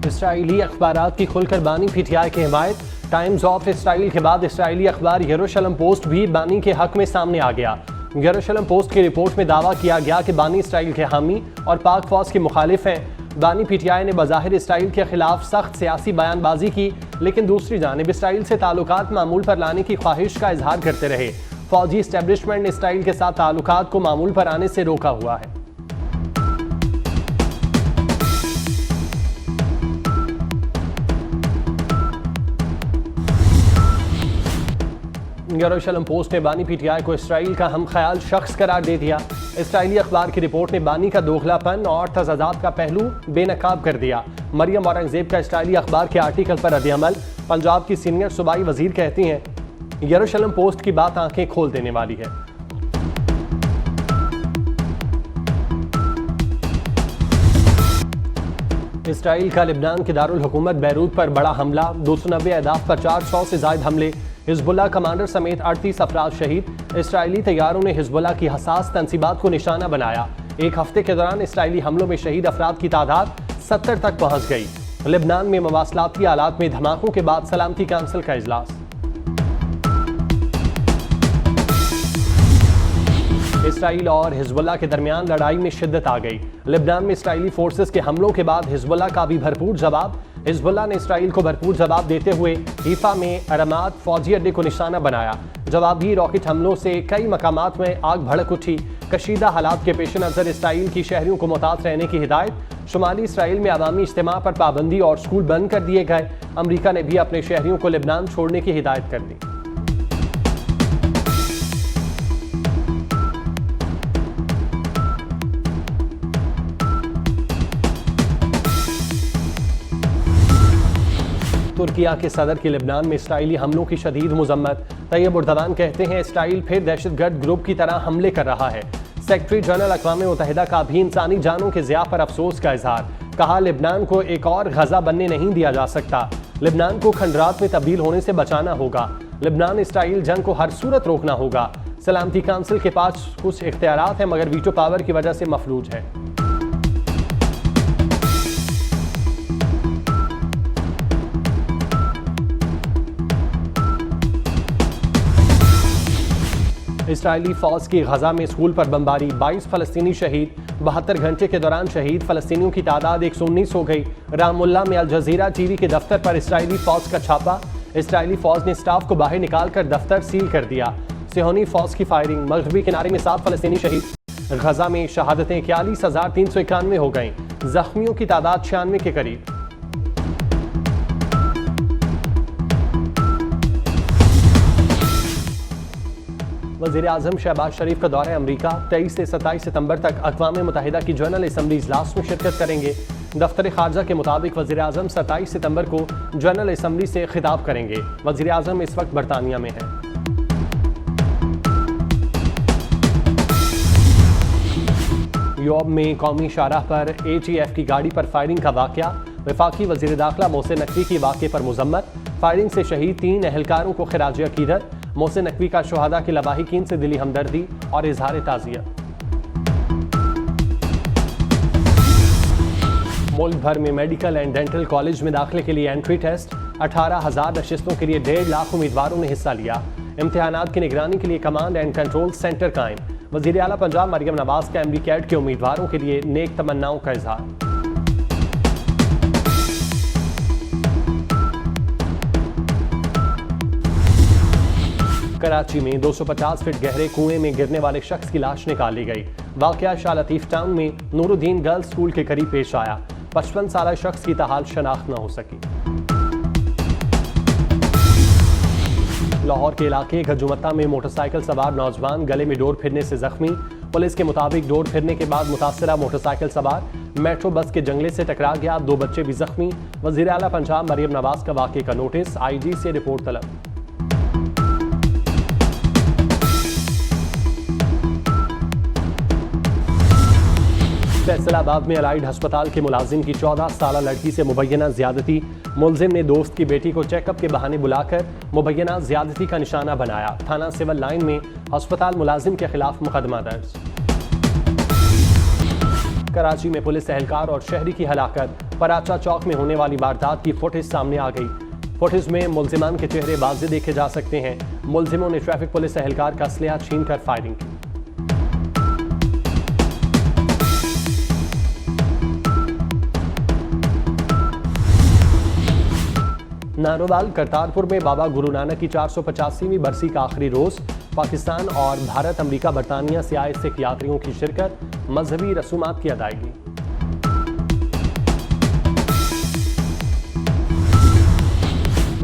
Israeli अखबारात की खुलकर बानी पीटीआई की हिमायत। टाइम्स ऑफ इसराइल के बाद इसराइली अखबार यरूशलेम पोस्ट भी बानी के हक में सामने आ गया। यरूशलेम पोस्ट की रिपोर्ट में दावा किया गया कि बानी इसराइल के हामी और पाक फौज के मुखालिफ हैं। बानी पीटीआई ने बज़ाहिर इसराइल के खिलाफ सख्त सियासी बयानबाजी की, लेकिन दूसरी जानिब इसराइल से ताल्लुकात मामूल पर लाने की ख्वाहिश का इजहार करते रहे। फौजी इस्टेब्लिशमेंट ने इसराइल के साथ ताल्लुकात को मामूल पर आने से रोका हुआ है। यरूशलेम पोस्ट ने बानी पीटीआई को इसराइल का हम ख्याल शख्स करार दे दिया। इसराइली अखबार की रिपोर्ट ने बानी का दोगलापन और तजादात का पहलू बेनकाब कर दिया। मरियम औरंगजेब का इसराइली अखबार के आर्टिकल पर रद्द-ए-अमल। पंजाब की सीनियर सूबाई वजीर कहती हैं, यरूशलेम पोस्ट की बात आंखें खोल देने वाली है। इसराइल का लिबनान के दारुल हुकूमत बैरूत पर बड़ा हमला। 290 अहदाफ पर 400 से जायद हमले। हिजबुल्लाह कमांडर समेत 38 अफराद शहीद। इसराइली तैयारों ने हिजबुल्लाह की हसास तंसीबात को निशाना बनाया। एक हफ्ते के दौरान इसराइली हमलों में शहीद अफराद की तादाद 70 तक पहुंच गई। लिबनान में मवासलाती आलात में धमाकों के बाद सलामती काउंसिल का इजलास। इसराइल और हिजबुल्लाह के दरमियान लड़ाई में शिद्दत आ गई। लिबनान में इसराइली फोर्सेस के हमलों के बाद हिजबुल्लाह का भी भरपूर जवाब। हिजबुल्लाह ने इसराइल को भरपूर जवाब देते हुए हीफा में अरामात फौजी अड्डे को निशाना बनाया। जवाबी रॉकेट हमलों से कई मकामात में आग भड़क उठी। कशीदा हालात के पेश नज़र इसराइल की शहरियों को मुहतात रहने की हिदायत। शुमाली इसराइल में अवामी इज्तिमा पर पाबंदी और स्कूल बंद कर दिए गए। अमरीका ने भी अपने शहरियों को लिबनान छोड़ने की हिदायत कर दी। तुर्किया के सदर की लिबनान में इसराइली हमलों की शदीद मुजम्मत। तैयब उर्दवान कहते हैं, इसराइल फिर दहशतगर्द ग्रुप की तरह हमले कर रहा है। सेक्रेटरी जनरल अक़वाम मुत्तहिदा का भी इंसानी जानों के ज़िया पर अफसोस का इजहार। कहा, लिबनान को एक और गजा बनने नहीं दिया जा सकता। लिबनान को खंडरात में तब्दील होने से बचाना होगा। लिबनान इसराइल जंग को हर सूरत रोकना होगा। सलामती काउंसिल के पास कुछ इख्तियारात हैं, मगर वीटो पावर की वजह से मफलूज है। इसराइली फौज की गजा में स्कूल पर बमबारी। 22 फलस्तीनी शहीद। 72 घंटे के दौरान शहीद फलस्तीनियों की तादाद 119 हो गई। रामुल्ला में अल जजीरा टीवी के दफ्तर पर इसराइली फौज का छापा। इसराइली फौज ने स्टाफ को बाहर निकालकर दफ्तर सील कर दिया। सिहोनी फौज की फायरिंग। मगरबी किनारे में 7 फलस्तीनी शहीद। गजा में शहादतें 41,391 हो गईं। जख्मियों की तादाद 96 के करीब। वज़ीर-ए-आज़म शहबाज शरीफ का दौरा अमरीका। 23 से 27 सितंबर तक अक़वाम मुत्तहिदा की जनरल असम्बली इजलास में शिरकत करेंगे। दफ्तर ख़ारजा के मुताबिक वज़ीर-ए-आज़म 27 सितंबर को जनरल असम्बली से खिताब करेंगे। वज़ीर-ए-आज़म इस वक्त बरतानिया में है। यूरोप में कौमी शाहराह पर ATF की गाड़ी पर फायरिंग का वाक़या। वफाकी वज़ीर दाखिला मोहसिन नकवी की वाक़े पर मुज़म्मत। फायरिंग से शहीद 3 एहलकारों को खिराज अक़ीदत। मोहसिन नकवी का शुहदा के लवाहिकीन से दिली हमदर्दी और इजहार ताज़ियत। मुल्क भर में मेडिकल एंड डेंटल कॉलेज में दाखिले के लिए एंट्री टेस्ट। 18,000 नशिस्तों के लिए 1.5 लाख उम्मीदवारों ने हिस्सा लिया। इम्तिहानात की निगरानी के लिए कमांड एंड कंट्रोल सेंटर कायम। वज़ीर आला पंजाब मरियम नवाज का MD कैट के उम्मीदवारों के लिए नेक तमन्नाओं का इजहार। कराची में 250 फीट गहरे कुएं में गिरने वाले शख्स की लाश निकाली गई। वाक़या शाह लतीफ टाउन में नूरुद्दीन गर्ल्स स्कूल के करीब पेश आया। 55 साला शख्स की ताहाल शनाख्त न हो सकी। लाहौर के इलाके गजुमत्ता में मोटरसाइकिल सवार नौजवान गले में डोर फिरने से जख्मी। पुलिस के मुताबिक डोर फिरने के बाद मुतासरा मोटरसाइकिल सवार मेट्रो बस के जंगले से टकरा गया। 2 बच्चे भी जख्मी। वज़ीर आला पंजाब मरियम नवाज का वाक़े का नोटिस। IG से रिपोर्ट तलब। फैसलाबाद में अलाइड अस्पताल के मुलाजिम की 14 साला लड़की से मुबैना ज्यादती। मुलजिम ने दोस्त की बेटी को चेकअप के बहाने बुलाकर मुबैना ज्यादती का निशाना बनाया। थाना सिविल लाइन में अस्पताल मुलाजिम के खिलाफ मुकदमा दर्ज। कराची में पुलिस एहलकार और शहरी की हलाकत, पराचा चौक में होने वाली वारदात की फुटेज सामने आ गई। फुटेज में मुलजिमान के चेहरे वाज़ेह देखे जा सकते हैं। मुलजिमों ने ट्रैफिक पुलिस एहलकार का असलहा छीनकर फायरिंग की। नारोवाल करतारपुर में बाबा गुरु नानक की 485वीं बरसी का आखिरी रोज। पाकिस्तान और भारत, अमेरिका, बरतानिया से आए सिख यात्रियों की शिरकत, मजहबी रसूमात की अदायगी।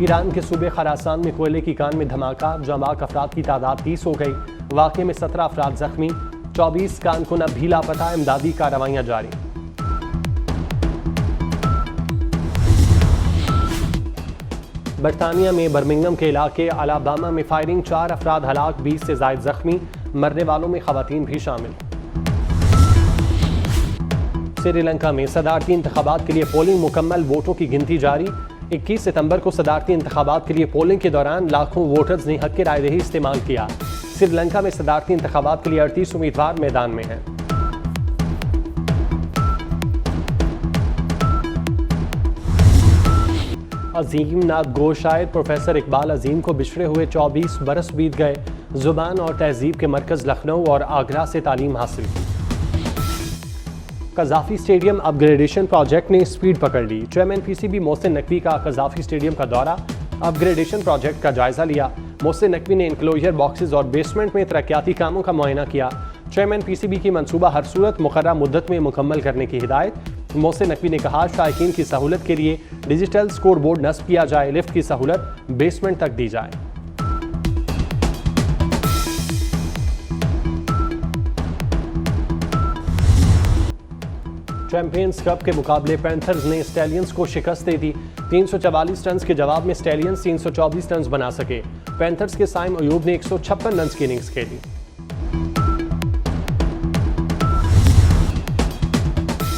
ईरान के सूबे खरासान में कोयले की कान में धमाका, जांबाक अफराद की तादाद 30 हो गई। वाक़े में 17 अफराद जख्मी, 24 कारकुन भी लापता, इमदादी कार्रवाइयां जारी। बरतानिया में बर्मिंघम के इलाके अलाबामा में फायरिंग, 4 अफराद हलाक, 20 से ज़ायद जख्मी, मरने वालों में खवातीन भी शामिल। श्रीलंका में सदारती इंतखाबात के लिए पोलिंग मुकम्मल, वोटों की गिनती जारी। 21 सितंबर को सदारती इंतखाबात के लिए पोलिंग के दौरान लाखों वोटर्स ने हक राय दही इस्तेमाल किया। श्रीलंका में सदारती इंतखाबात के लिए 38 उम्मीदवार मैदान में हैं। अजीम नाथ गो शायद प्रोफेसर इकबाल अजीम को बिछड़े हुए 24 बरस बीत गए। जुबान और तहजीब के मरकज़ लखनऊ और आगरा से तालीम हासिल की। कज़ाफ़ी स्टेडियम अपग्रेडेशन प्रोजेक्ट ने स्पीड पकड़ ली। चेयरमैन पीसीबी मोहसिन नकवी का कज़ाफ़ी स्टेडियम का दौरा, अपग्रेडेशन प्रोजेक्ट का जायजा लिया। मोहसिन नकवी ने इनक्लोजर बॉक्सेस और बेसमेंट में तरक्याती कामों का मुआयना किया। चेयरमैन पीसीबी की मनसूबा हर सूरत मुकर्रर मुद्दत में मुकम्मल करने की हिदायत। मोहसिन नकवी ने कहा, शायकीन की सहूलत के लिए डिजिटल स्कोर बोर्ड नस्ब किया जाए, लिफ्ट की सहूलत बेसमेंट तक दी जाए। चैंपियंस कप के मुकाबले पैंथर्स ने स्टैलियंस को शिकस्त दे दी। 344 रन के जवाब में स्टैलियंस 324 रन बना सके। पैंथर्स के साइम अयूब ने 156 रन की इनिंग्स खेली।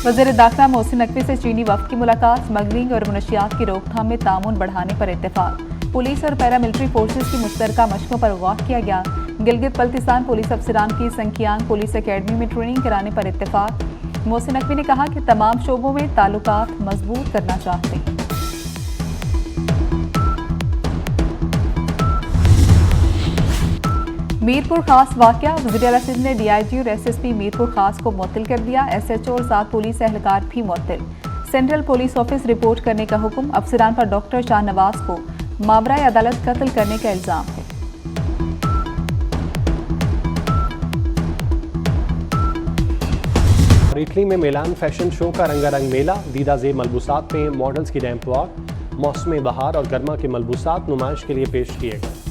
वज़ीर दाखिला मोहसिन नकवी से चीनी वफ्द की मुलाकात, स्मगलिंग और मुनशियात की रोकथाम में तामुन बढ़ाने पर इत्तेफाक। पुलिस और पैरामिलिट्री फोर्सेज की मुश्तरका मशकों पर गौर किया गया। गिलगित बल्तिस्तान पुलिस अफसरान की संकियांग पुलिस अकेडमी में ट्रेनिंग कराने पर इत्तेफाक। मोहसिन नकवी ने कहा कि तमाम शोबों में ताल्लुकात मजबूत करना चाहते हैं। मीरपुर खास वाकया, वज़ीर आला सिंध ने डीआईजी और एसएसपी मीरपुर खास को मुअत्तल कर दिया। एसएचओ और 7 पुलिस एहलकार भी मुअत्तल। सेंट्रल पुलिस ऑफिस रिपोर्ट करने का हुक्म। अफसरान पर डॉक्टर शाहनवाज को मावराए अदालत कत्ल करने का इल्जाम है। इटली में मिलान फैशन शो का रंगारंग मेला, दीदा ज़ेब मलबूसात में मॉडल्स की रैंप वॉक, मौसम बहार और गर्मा के मलबूसात नुमाइश के लिए पेश किए गए।